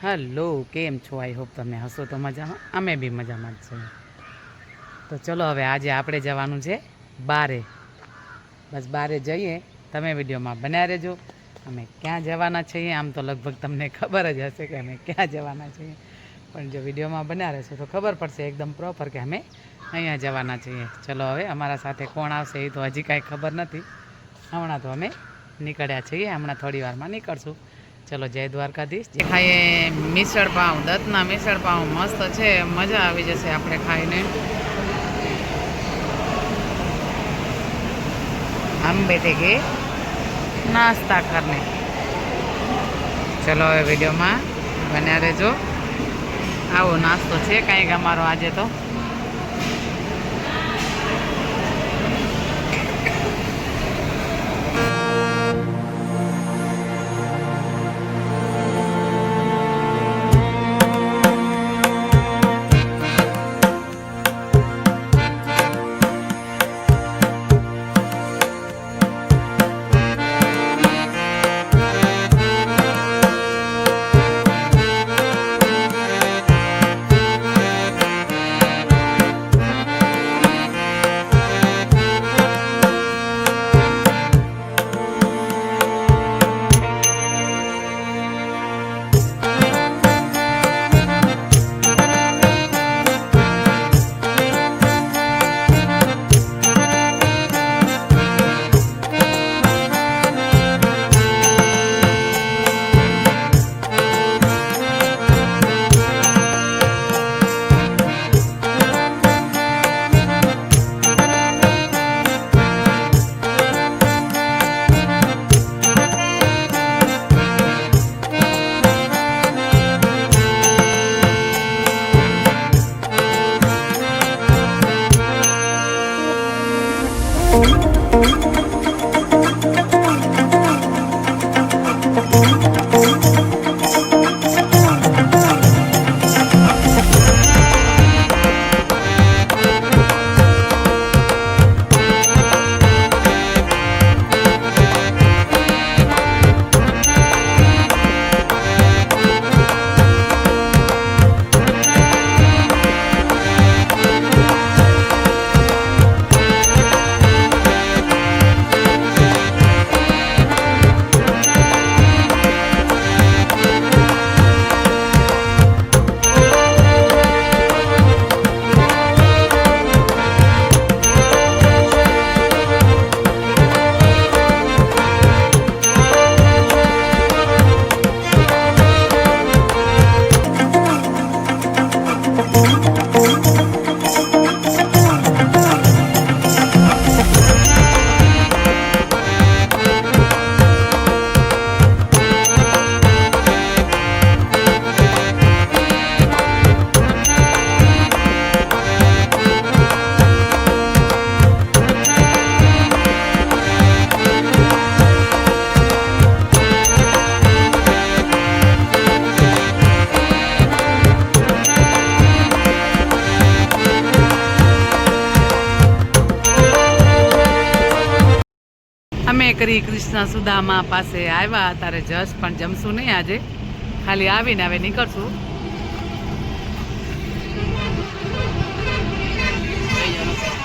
Hello, કેમ છો? I hope તમે હશો તો મજામાં, અમે બી મજામાં જ છીએ. તો ચલો હવે આજે આપણે જવાનું છે બારે. બસ બારે જઈએ, તમે વિડીયોમાં બન્યા રહેજો. અમે ક્યાં જવાના છીએ આમ તો લગભગ તમને ખબર જ હશે કે અમે ક્યાં જવાના છીએ, પણ જો વિડીયોમાં બન્યા રહેશો તો ખબર પડશે એકદમ પ્રોપર કે અમે અહીંયા જવાના છીએ. ચલો હવે અમારા સાથે કોણ આવશે એ તો હજી કાંઈ ખબર નથી. હમણાં તો અમે નીકળ્યા છીએ, હમણાં થોડી વારમાં નીકળશું. ચલો, જય દ્વારકાધીશ. ખાઈએ મિસળ પાઉં, દત્તના મિસળ પાઉં મસ્ત છે, મજા આવી જશે આપણે ખાઈને. हम बैठेंगे नाश्ता करने. चलो હવે વિડીયોમાં બન્યા રહેજો. આવો નાસ્તો છે કાંઈક અમારો આજે તો. અમે કરી કૃષ્ણ સુદામા પાસે આવ્યા, અત્યારે જશ પણ જમશું નહીં આજે, ખાલી આવીને હવે નીકળશું.